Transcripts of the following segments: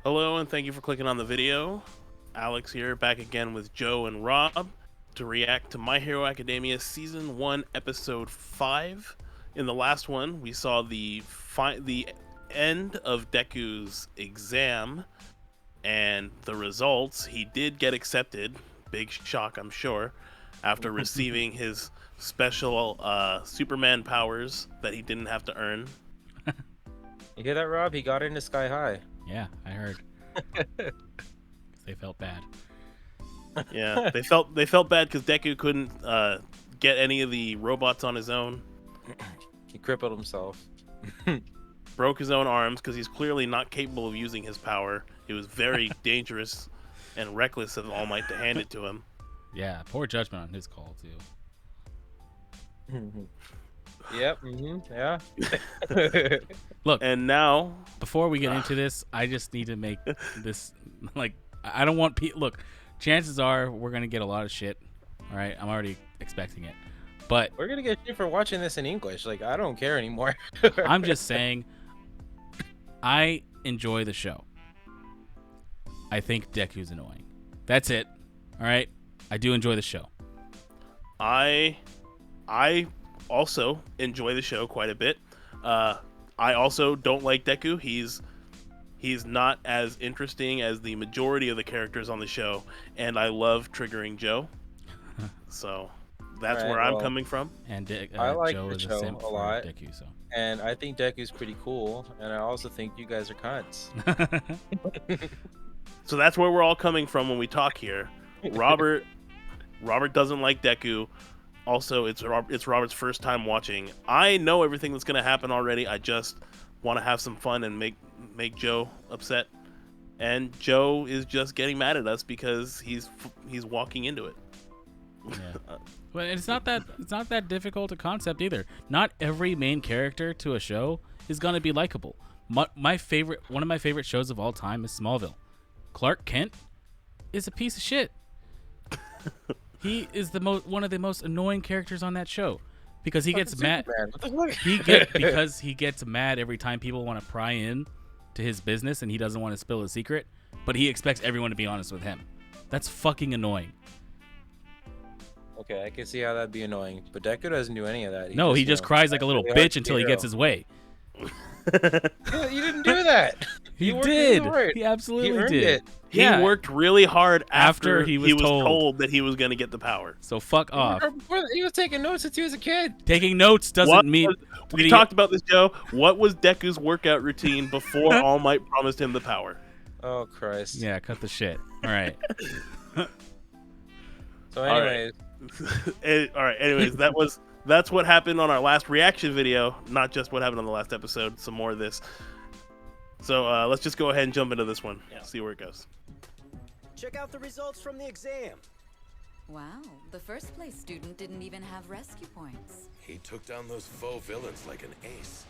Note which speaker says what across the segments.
Speaker 1: Hello, and thank you for clicking on the video. Alex here, back again with Joe and Rob to react to My Hero Academia Season 1, Episode 5. In the last one, we saw the end of Deku's exam and the results. He did get accepted. Big shock, I'm sure, after receiving his special Superman powers that he didn't have to earn.
Speaker 2: You hear that, Rob? He got into Sky High.
Speaker 3: Yeah, I heard. They felt bad.
Speaker 1: Yeah, they felt bad because Deku couldn't get any of the robots on his own.
Speaker 2: He crippled himself.
Speaker 1: Broke his own arms because he's clearly not capable of using his power. It was very dangerous and reckless of All Might to hand it to him.
Speaker 3: Yeah, poor judgment on his call too.
Speaker 2: Yep. Yeah.
Speaker 3: Look,
Speaker 1: And now,
Speaker 3: before we get into this, I just need to make this like I don't want look, chances are we're gonna get a lot of shit. All right, I'm already expecting it, but
Speaker 2: We're gonna get shit for watching this in English. Like, I don't care anymore.
Speaker 3: I'm just saying, I enjoy the show. I think Deku's annoying. That's it. All right, I do enjoy the show.
Speaker 1: I also enjoy the show quite a bit. I also don't like Deku. He's not as interesting as the majority of the characters on the show, and I love triggering Joe. So that's
Speaker 2: Right,
Speaker 1: where I'm
Speaker 2: well,
Speaker 1: coming from.
Speaker 3: And
Speaker 2: I like
Speaker 3: Joe
Speaker 2: the
Speaker 3: is
Speaker 2: show
Speaker 3: a simp
Speaker 2: a
Speaker 3: for
Speaker 2: lot.
Speaker 3: Deku, so.
Speaker 2: And I think Deku's pretty cool. And I also think you guys are cunts.
Speaker 1: So that's where we're all coming from when we talk here. Robert doesn't like Deku. Also, it's Robert's first time watching. I know everything that's going to happen already. I just want to have some fun and make Joe upset. And Joe is just getting mad at us because he's walking into it.
Speaker 3: Yeah. But it's not that difficult a concept either. Not every main character to a show is gonna be likable. One of my favorite shows of all time is Smallville. Clark Kent is a piece of shit. He is one of the most annoying characters on that show because he gets mad. Because he gets mad every time people want to pry in to his business and he doesn't want to spill a secret, but he expects everyone to be honest with him. That's fucking annoying.
Speaker 2: Okay, I can see how that'd be annoying. But Deku doesn't do any of that.
Speaker 3: He just cries like a little bitch until he gets his way.
Speaker 2: Yeah, you didn't do that.
Speaker 3: He
Speaker 2: worked
Speaker 3: did.
Speaker 2: really hard.
Speaker 3: He absolutely
Speaker 2: He earned
Speaker 3: did.
Speaker 2: it.
Speaker 1: He worked really hard after
Speaker 3: he was
Speaker 1: told that he was going to get the power.
Speaker 3: So fuck off.
Speaker 2: He was taking notes since he was a kid.
Speaker 3: Taking notes doesn't mean
Speaker 1: We talked about this, Joe. What was Deku's workout routine before All Might promised him the power?
Speaker 2: Oh Christ.
Speaker 3: Yeah, cut the shit. All right.
Speaker 2: So anyways,
Speaker 1: All right. Anyways, that's what happened on our last reaction video. Not just what happened on the last episode. Some more of this. So let's just go ahead and jump into this one. Yeah. See where it goes.
Speaker 4: Check out the results from the exam.
Speaker 5: Wow, the first place student didn't even have rescue points.
Speaker 6: He took down those faux villains like an ace.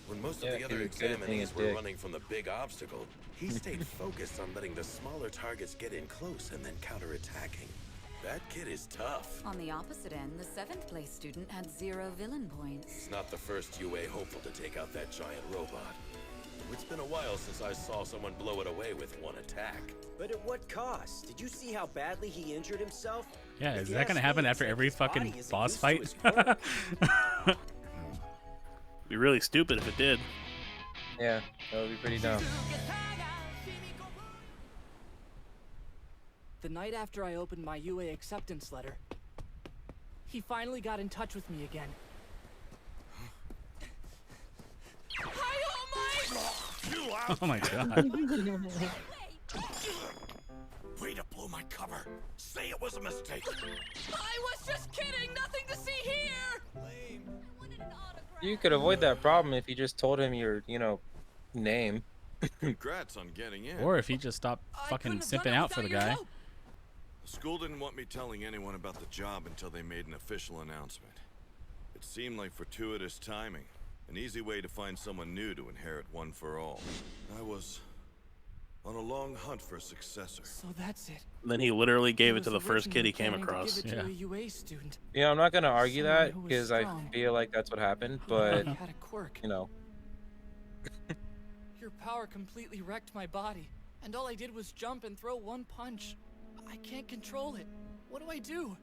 Speaker 6: When most of
Speaker 2: Yeah,
Speaker 6: the other
Speaker 2: he was good at being a
Speaker 6: examinees were
Speaker 2: dick.
Speaker 6: running from the big obstacle, he stayed focused on letting the smaller targets get in close and then counterattacking. That kid is tough.
Speaker 5: On the opposite end, the seventh place student had 0 villain points.
Speaker 6: He's not the first UA hopeful to take out that giant robot. It's been a while since I saw someone blow it away with one attack.
Speaker 4: But at what cost? Did you see how badly he injured himself?
Speaker 3: Yeah,
Speaker 4: If
Speaker 3: is
Speaker 4: you
Speaker 3: that gonna
Speaker 4: ask
Speaker 3: happen
Speaker 4: me,
Speaker 3: after
Speaker 4: it's like
Speaker 3: every
Speaker 4: his body
Speaker 3: fucking
Speaker 4: isn't
Speaker 3: boss
Speaker 4: used to
Speaker 3: fight?
Speaker 4: his work.
Speaker 1: Be really stupid if it did.
Speaker 2: yeah, that would be pretty dumb.
Speaker 7: The night after I opened my UA acceptance letter, he finally got in touch with me again.
Speaker 3: Oh my god.
Speaker 6: Way to blow my cover. Say it was a mistake.
Speaker 7: I was just kidding! Nothing to see here!
Speaker 2: You could avoid that problem if you just told him your, name.
Speaker 8: Congrats on getting in.
Speaker 3: Or if he just stopped fucking simping out for the guy.
Speaker 8: The school didn't want me telling anyone about the job until they made an official announcement. It seemed like fortuitous timing. An easy way to find someone new to inherit One for All. I was on a long hunt for a successor.
Speaker 7: So that's it.
Speaker 1: Then he literally gave
Speaker 7: He
Speaker 1: it to
Speaker 7: was
Speaker 1: the first kid he
Speaker 7: originally
Speaker 1: came
Speaker 7: planning to
Speaker 1: across.
Speaker 7: give it to
Speaker 3: Yeah.
Speaker 7: a UA student.
Speaker 2: I'm not gonna argue
Speaker 7: Someone
Speaker 2: that
Speaker 7: who was
Speaker 2: because I
Speaker 7: strong.
Speaker 2: feel like that's what happened.
Speaker 7: Who
Speaker 2: But
Speaker 7: had a quirk.
Speaker 2: you know,
Speaker 7: Your power completely wrecked my body. And all I did was jump and throw one punch. I can't control it. What do I do?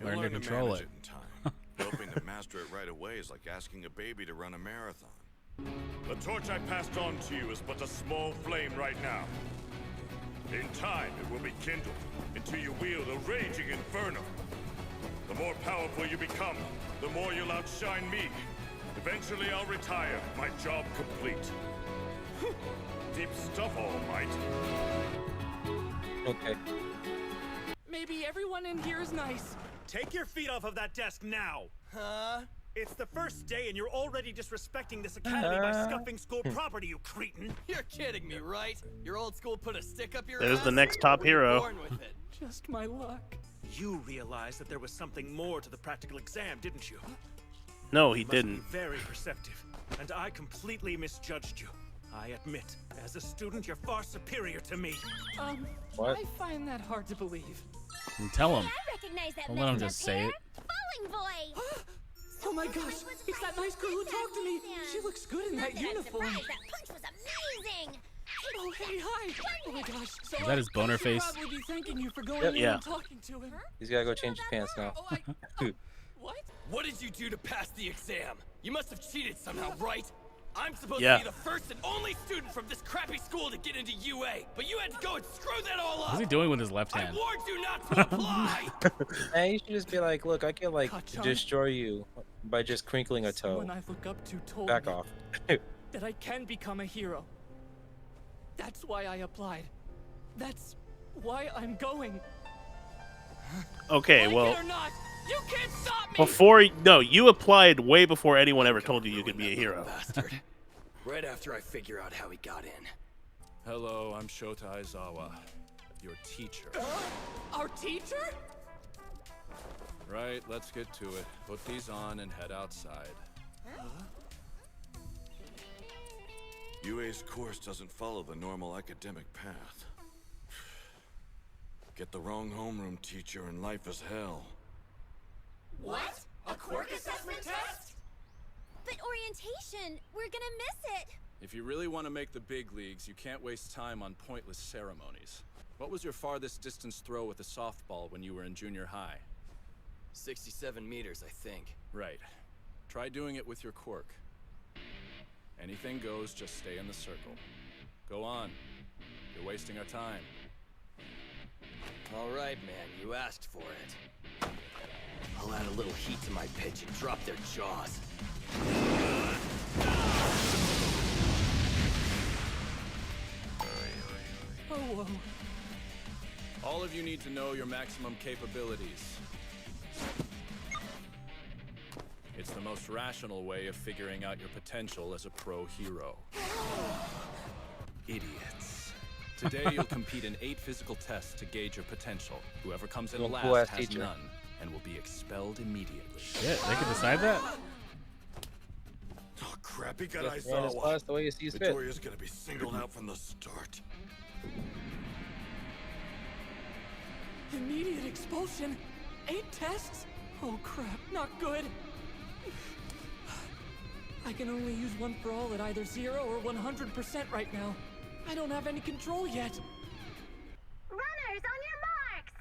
Speaker 8: You'll
Speaker 3: Learn to
Speaker 8: learn
Speaker 3: control
Speaker 8: manage
Speaker 3: it.
Speaker 8: in time. Hoping to master it right away is like asking a baby to run a marathon.
Speaker 9: The torch I passed on to you is but a small flame right now. In time, it will be kindled until you wield a raging inferno. The more powerful you become, the more you'll outshine me. Eventually, I'll retire, my job complete. Deep stuff, all might.
Speaker 2: Okay.
Speaker 7: Maybe everyone in here is nice.
Speaker 10: Take your feet off of that desk now!
Speaker 4: Huh?
Speaker 10: It's the first day and you're already disrespecting this academy by scuffing school property, you cretin!
Speaker 4: You're kidding me, right? Your old school put a stick up your
Speaker 1: There's
Speaker 4: ass?
Speaker 1: the next top
Speaker 4: Or were you
Speaker 1: hero.
Speaker 4: born with it?
Speaker 7: Just my luck.
Speaker 10: You realized that there was something more to the practical exam, didn't you?
Speaker 1: No, he
Speaker 10: You must
Speaker 1: didn't.
Speaker 10: be very perceptive, and I completely misjudged you. I admit, as a student, you're far superior to me.
Speaker 2: What?
Speaker 7: I find that hard to believe.
Speaker 3: And tell him.
Speaker 11: I recognize that
Speaker 3: Don't let him
Speaker 11: messed
Speaker 3: just
Speaker 11: up
Speaker 3: say
Speaker 11: hair.
Speaker 3: it.
Speaker 11: Falling boy.
Speaker 7: Oh my gosh, it's that nice girl who talked to me. She looks good in that uniform.
Speaker 11: That punch was amazing.
Speaker 7: Oh, hey, hi. Oh my gosh. So,
Speaker 3: Is that his boner
Speaker 7: I should
Speaker 3: face?
Speaker 7: probably be thanking you for going
Speaker 2: Yep.
Speaker 7: in
Speaker 1: Yeah.
Speaker 7: and talking to him.
Speaker 2: He's gotta go change his pants now.
Speaker 7: Oh, what?
Speaker 4: What did you do to pass the exam? You must have cheated somehow, right? I'm supposed
Speaker 1: Yeah.
Speaker 4: to be the first and only student from this crappy school to get into UA, but you had to go and screw that all up.
Speaker 3: What's he doing with his left
Speaker 4: I
Speaker 3: hand?
Speaker 4: warned you not to apply.
Speaker 2: Man, you should just be like, look, I can like
Speaker 7: Kachan.
Speaker 2: destroy you by just crinkling a toe.
Speaker 7: Someone I look up to told
Speaker 2: Back
Speaker 7: me
Speaker 2: off.
Speaker 7: that I can become a hero. That's why I applied. That's why I'm going.
Speaker 1: Okay,
Speaker 7: Like
Speaker 1: well,
Speaker 7: it or not, you can't stop me.
Speaker 1: no, you applied way before anyone ever told you you could be a hero.
Speaker 4: Bastard. Right after I figure out how he got in.
Speaker 9: Hello, I'm Shota Aizawa, your teacher.
Speaker 7: Our teacher?
Speaker 9: Right, let's get to it. Put these on and head outside.
Speaker 8: UA's course doesn't follow the normal academic path. Get the wrong homeroom teacher and life is hell.
Speaker 11: What? A quirk assessment test? But orientation, we're gonna miss it.
Speaker 9: If you really want to make the big leagues, you can't waste time on pointless ceremonies. What was your farthest distance throw with a softball when you were in junior high?
Speaker 4: 67 meters, I think.
Speaker 9: Right. Try doing it with your quirk. Anything goes, just stay in the circle. Go on. You're wasting our time.
Speaker 4: All right, man, you asked for it. I'll add a little heat to my pitch and drop their jaws.
Speaker 7: Oh, whoa.
Speaker 9: All of you need to know your maximum capabilities. It's the most rational way of figuring out your potential as a pro hero. Idiots. Today you'll compete in 8 physical tests to gauge your potential. Whoever comes in
Speaker 2: Little
Speaker 9: last
Speaker 2: cool-ass
Speaker 9: has
Speaker 2: teacher.
Speaker 9: none and will be expelled immediately.
Speaker 3: Shit, they can decide that?
Speaker 8: Oh crap, he got
Speaker 2: Just run his
Speaker 8: Aizawa.
Speaker 2: class the way he sees fit.
Speaker 8: Victoria's gonna be singled out from the start.
Speaker 7: Immediate expulsion? 8 tests? Oh crap, not good. I can only use one for all at either 0 or 100% right now. I don't have any control yet.
Speaker 11: Runners, on your marks.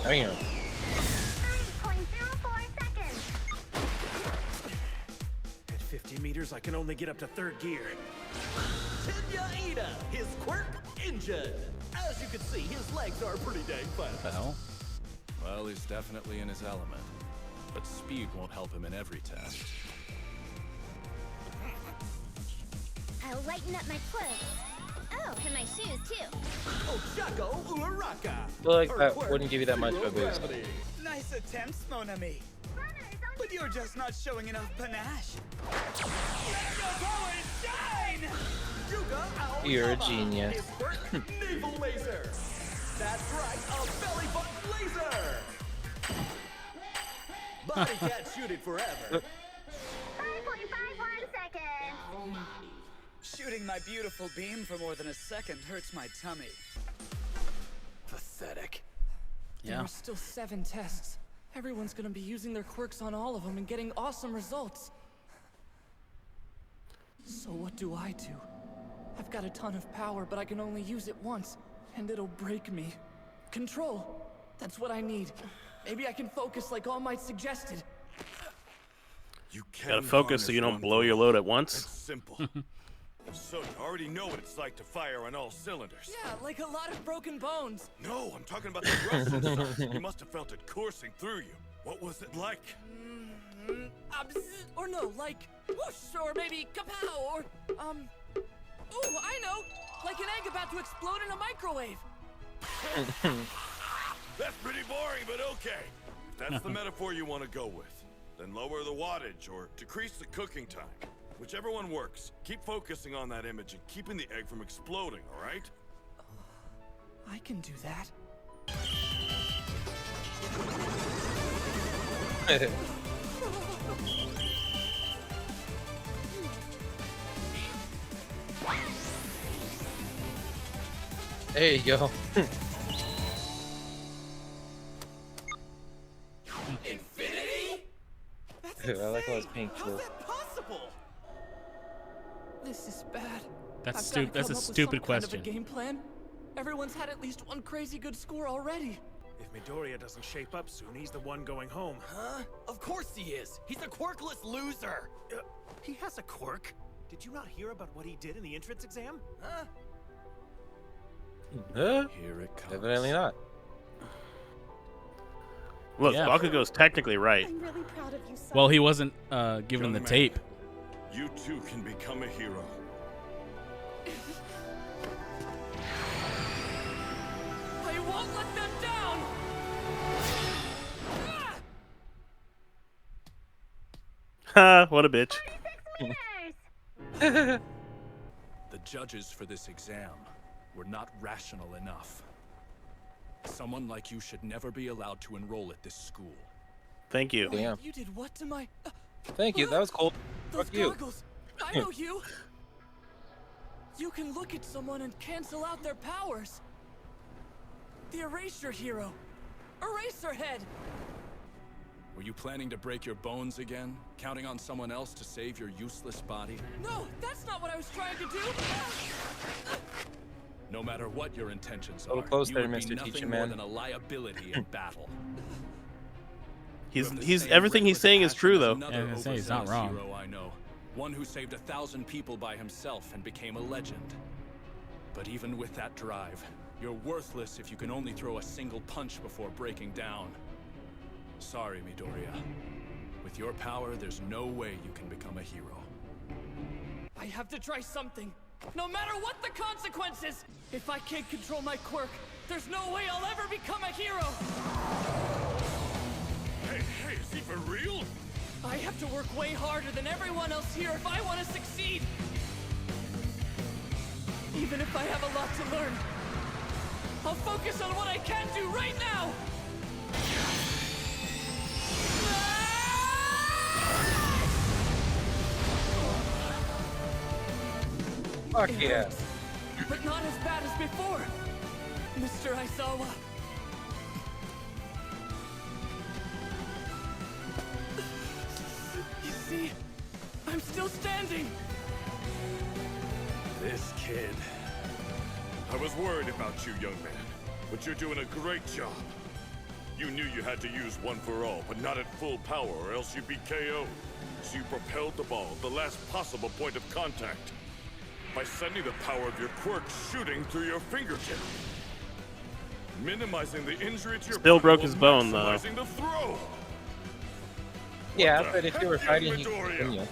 Speaker 11: Ready?
Speaker 2: Damn.
Speaker 11: 3.04 seconds.
Speaker 10: At 50 meters, I can only get up to 3rd gear.
Speaker 4: Shinya Ida, his quirk injured. As you can see, his legs are pretty dang fast.
Speaker 3: What the hell?
Speaker 9: Well, he's definitely in his element. But speed won't help him in every test.
Speaker 11: I'll lighten up my clothes. Oh, and my shoes too.
Speaker 4: Ochako Uraraka.
Speaker 2: I feel like that wouldn't give you that much of a boost.
Speaker 12: Nice attempts, Mon ami.
Speaker 11: Runners, on
Speaker 12: But you're just not showing enough panache. Let your powers shine!
Speaker 4: Yuga
Speaker 2: You're a
Speaker 4: Aoyama,
Speaker 2: genius.
Speaker 4: his quirk naval laser. That's right, a belly button laser. Body can't shoot it forever.
Speaker 11: 5.51 seconds.
Speaker 12: Shooting my beautiful beam for more than a second hurts my tummy.
Speaker 4: Pathetic.
Speaker 7: There
Speaker 3: Yeah.
Speaker 7: are still 7 tests. Everyone's gonna be using their quirks on all of them and getting awesome results. So what do? I've got a ton of power, but I can only use it once, and it'll break me. Control. That's what I need. Maybe I can focus like All Might suggested.
Speaker 8: You
Speaker 1: Gotta focus so you don't blow your load at once.
Speaker 8: It's simple. So you already know what it's like to fire on all cylinders.
Speaker 7: Yeah, like a lot of broken bones.
Speaker 8: No, I'm talking about the rust inside. You must have felt it coursing through you. What was it like?
Speaker 7: Or no, like whoosh, or maybe kapow, or ooh, I know, like an egg about to explode in a microwave.
Speaker 8: That's pretty boring, but okay. If that's the metaphor you want to go with, then lower the wattage or decrease the cooking time. Whichever one works. Keep focusing on that image and keeping the egg from exploding, all right?
Speaker 7: I can do that.
Speaker 2: There you go.
Speaker 4: Infinity?
Speaker 2: I like how it's pink too.
Speaker 4: How's that possible?
Speaker 7: This is bad.
Speaker 3: That's
Speaker 7: I've
Speaker 3: stupid.
Speaker 7: gotta
Speaker 3: That's a
Speaker 7: come up with
Speaker 3: stupid
Speaker 7: some kind of
Speaker 3: question.
Speaker 7: a game plan. Everyone's had at least one crazy good score already.
Speaker 10: If Midoriya doesn't shape up soon, he's the one going home.
Speaker 4: Huh? Of course he is. He's a quirkless loser.
Speaker 10: He has a quirk. Did you not hear about what he did in the entrance exam?
Speaker 4: Huh?
Speaker 2: Here it comes. Evidently not.
Speaker 1: Look,
Speaker 3: Yeah.
Speaker 1: Bakugo's technically right.
Speaker 11: I'm really proud of you, son.
Speaker 3: Well, he wasn't given
Speaker 8: Young
Speaker 3: the
Speaker 8: man,
Speaker 3: tape.
Speaker 8: You too can become a hero.
Speaker 7: I won't let them down! Ah!
Speaker 1: Ha! What a bitch.
Speaker 13: The judges for this exam were not rational enough. Someone like you should never be allowed to enroll at this school.
Speaker 1: Thank you.
Speaker 2: Damn.
Speaker 7: You did what to my...
Speaker 2: Thank you. That was cool.
Speaker 7: Those
Speaker 2: Fuck you.
Speaker 7: goggles! I know you! You can look at someone and cancel out their powers. The Eraser Hero. Eraserhead!
Speaker 13: Were you planning to break your bones again? Counting on someone else to save your useless body?
Speaker 7: No, that's not what I was trying to do!
Speaker 13: No matter what your intentions
Speaker 2: A little
Speaker 13: are,
Speaker 2: close
Speaker 13: you
Speaker 2: there,
Speaker 13: would be
Speaker 2: Mr.
Speaker 13: nothing
Speaker 2: Teacher
Speaker 13: more
Speaker 2: Man.
Speaker 13: than a liability in battle.
Speaker 1: He's everything he's saying is true though.
Speaker 3: Yeah, I was gonna say, he's not
Speaker 13: overzealous
Speaker 3: wrong.
Speaker 13: Hero I know, one who saved 1,000 people by himself and became a legend. But even with that drive, you're worthless if you can only throw a single punch before breaking down. Sorry, Midoriya. With your power, there's no way you can become a hero.
Speaker 7: I have to try something. No matter what the consequences! If I can't control my quirk, there's no way I'll ever become a hero!
Speaker 8: Hey, is he for real?
Speaker 7: I have to work way harder than everyone else here if I want to succeed! Even if I have a lot to learn, I'll focus on what I can do right now!
Speaker 2: Fuck
Speaker 7: It
Speaker 2: yeah.
Speaker 7: hurts, but not as bad as before, Mr. Aizawa. You see, I'm still standing.
Speaker 8: This kid. I was worried about you, young man, but you're doing a great job. You knew you had to use One for All, but not at full power or else you'd be KO'd. So you propelled the ball at the last possible point of contact by sending the power of your quirk shooting through your fingertip. Minimizing the injury to your
Speaker 1: Still
Speaker 8: body
Speaker 1: broke
Speaker 8: while
Speaker 1: his bone, though.
Speaker 8: maximizing the throw.
Speaker 2: Yeah,
Speaker 8: What
Speaker 2: but
Speaker 8: the
Speaker 2: if you were
Speaker 8: heck,
Speaker 2: fighting,
Speaker 8: young
Speaker 2: you could
Speaker 8: Midoriya?
Speaker 2: continue.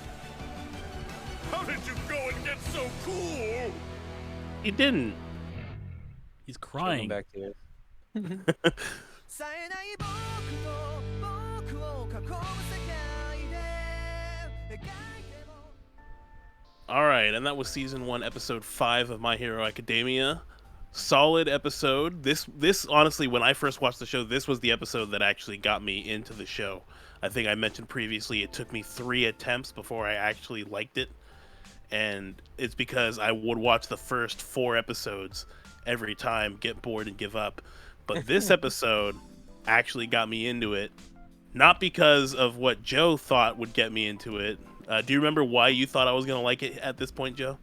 Speaker 8: How did you go and get so cool?
Speaker 1: He didn't.
Speaker 3: He's
Speaker 2: Coming
Speaker 3: crying.
Speaker 2: back to it.
Speaker 1: All right, and that was season 1, episode 5 of My Hero Academia. Solid episode. This honestly, when I first watched the show, this was the episode that actually got me into the show. I think I mentioned previously it took me 3 attempts before I actually liked it, and it's because I would watch the first 4 episodes every time, get bored and give up. But this episode actually got me into it, not because of what Joe thought would get me into it, Do you remember why you thought I was gonna like it at this point, Joe?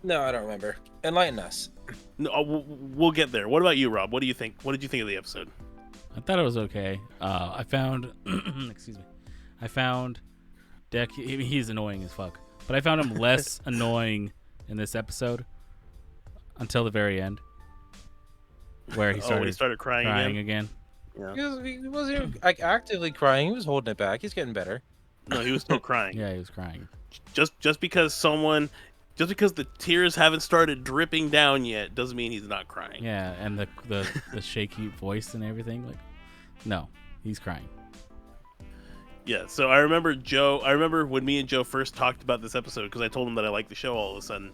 Speaker 2: No, I don't remember. Enlighten us.
Speaker 1: No, we'll get there. What about you, Rob? What do you think? What did you think of the episode?
Speaker 3: I thought it was okay. I found, excuse me, I found Deck. He's annoying as fuck, but I found him less annoying in this episode until the very end, where he started crying again.
Speaker 1: Yeah.
Speaker 2: He wasn't like actively crying. He was holding it back. He's getting better.
Speaker 1: No, he was still crying.
Speaker 3: Yeah, he was crying.
Speaker 1: Just because the tears haven't started dripping down yet doesn't mean he's not crying.
Speaker 3: Yeah, and the shaky voice and everything. Like, no, he's crying.
Speaker 1: Yeah, so I remember when me and Joe first talked about this episode, because I told him that I liked the show. All of a sudden,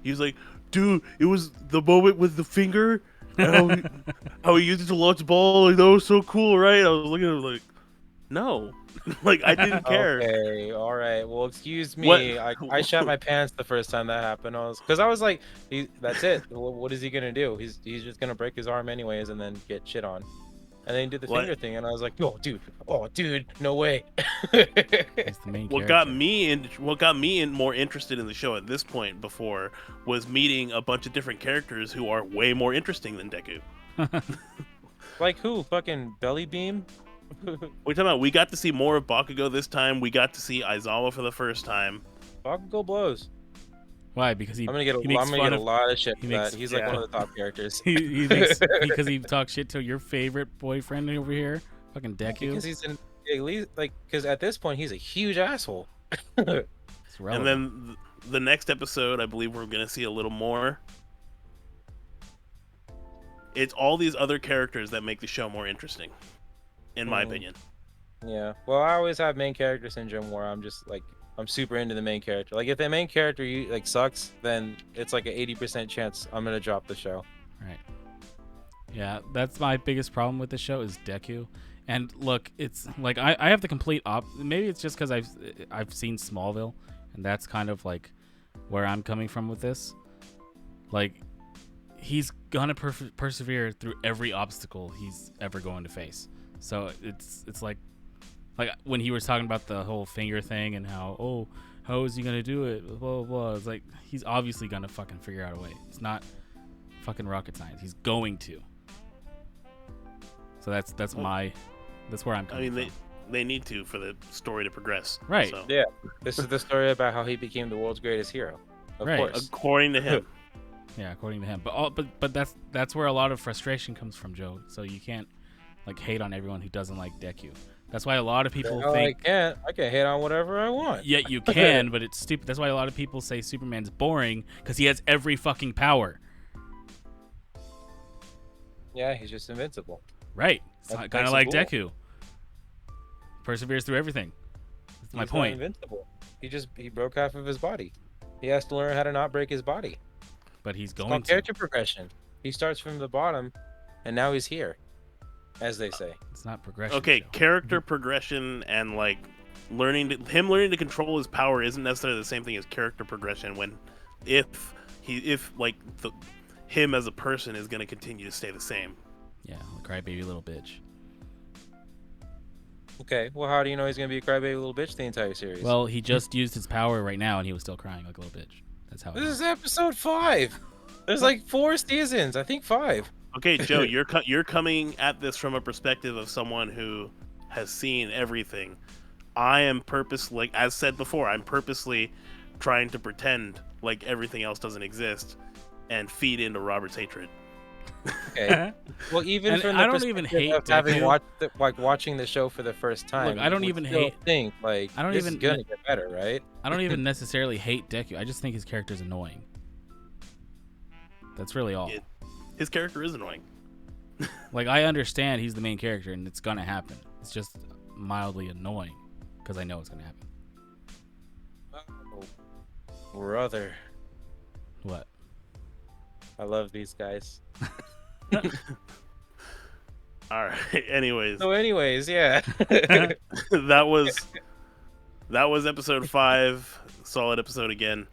Speaker 1: he was like, "Dude, it was the moment with the finger, and how he used it to launch ball. Like, that was so cool, right?" I was looking at him like, "No, like I didn't care."
Speaker 2: Okay, all right. Well, excuse me. I shot my pants the first time that happened. I was like, that's it. What is he gonna do? He's just gonna break his arm anyways, and then get shit on. And then he did the finger thing, and I was like, oh dude, no way.
Speaker 3: He's the main
Speaker 1: What got me more interested in the show at this point before was meeting a bunch of different characters who are way more interesting than Deku.
Speaker 2: Like who? Fucking Belly Beam?
Speaker 1: What are you talking about? We got to see more of Bakugo this time. We got to see Aizawa for the first time.
Speaker 2: Bakugo blows.
Speaker 3: Why? Because
Speaker 2: I'm gonna get a lot of shit for that. He's like one of the top characters.
Speaker 3: he makes because he talks shit to your favorite boyfriend over here, fucking Deku.
Speaker 2: Because he's because at this point he's a huge asshole.
Speaker 1: And then the next episode, I believe we're gonna see a little more. It's all these other characters that make the show more interesting, in my opinion.
Speaker 2: Yeah. Well, I always have main character syndrome where I'm just like, I'm super into the main character. Like if the main character sucks, then it's like an 80% chance I'm gonna drop the show.
Speaker 3: Right. Yeah, that's my biggest problem with the show is Deku. And look, it's like I have the complete maybe it's just because I've seen Smallville, and that's kind of like where I'm coming from with this. Like he's gonna persevere through every obstacle he's ever going to face. So it's like when he was talking about the whole finger thing and how is he gonna do it, blah blah blah. It's like he's obviously gonna fucking figure out a way. It's not fucking rocket science. He's going to. So that's where I'm coming from.
Speaker 1: They need to for the story to progress.
Speaker 3: Right.
Speaker 1: So.
Speaker 2: Yeah. This is the story about how he became the world's greatest hero. Of course.
Speaker 1: According to him.
Speaker 3: Yeah, according to him. But that's where a lot of frustration comes from, Joe. So you can't like hate on everyone who doesn't like Deku. That's why a lot of people think
Speaker 2: I can hate on whatever I want.
Speaker 3: Yeah, you can, but it's stupid. That's why a lot of people say Superman's boring because he has every fucking power.
Speaker 2: Yeah, he's just invincible.
Speaker 3: Right. It's kind of like Deku. Perseveres through everything. That's my point.
Speaker 2: Not invincible. He broke half of his body. He has to learn how to not break his body.
Speaker 3: But he's
Speaker 2: It's
Speaker 3: going
Speaker 2: called
Speaker 3: to.
Speaker 2: character progression. He starts from the bottom, and now he's here, as they say.
Speaker 3: It's not progression.
Speaker 1: Okay,
Speaker 3: Joe.
Speaker 1: character progression and like learning to control his power isn't necessarily the same thing as character progression. If him as a person is going to continue to stay the same.
Speaker 3: Yeah, the crybaby little bitch.
Speaker 2: Okay, well, how do you know he's gonna be a crybaby little bitch the entire series?
Speaker 3: Well, he just used his power right now, and he was still crying like a little bitch. That's how.
Speaker 2: This is episode 5. There's like 4 seasons. I think 5.
Speaker 1: Okay, Joe, you're coming at this from a perspective of someone who has seen everything. I am as said before, I'm purposely trying to pretend like everything else doesn't exist and feed into Robert's hatred.
Speaker 2: Okay. Well, even from the
Speaker 3: I don't even hate
Speaker 2: of having watching the show for the first time.
Speaker 3: Look, I don't even hate.
Speaker 2: Think like
Speaker 3: I don't
Speaker 2: this
Speaker 3: even
Speaker 2: is gonna get better, right?
Speaker 3: I don't even necessarily hate Deku. I just think his character's annoying. That's really all.
Speaker 1: His character is annoying.
Speaker 3: Like I understand he's the main character and it's gonna happen. It's just mildly annoying because I know it's gonna happen.
Speaker 2: Oh, brother.
Speaker 3: What?
Speaker 2: I love these guys.
Speaker 1: All right. Anyways.
Speaker 2: Yeah.
Speaker 1: that was episode 5. Solid episode again.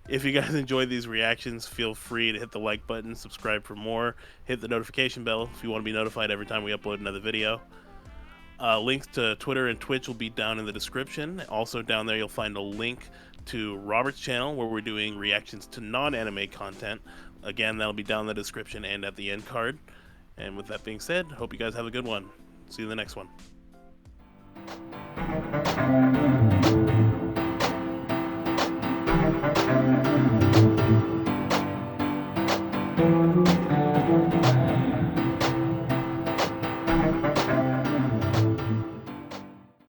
Speaker 1: If you guys enjoyed these reactions, feel free to hit the like button, subscribe for more, hit the notification bell if you want to be notified every time we upload another video. Links to Twitter and Twitch will be down in the description. Also down there you'll find a link to Robert's channel where we're doing reactions to non-anime content. Again, that'll be down in the description and at the end card. And with that being said, hope you guys have a good one. See you in the next one.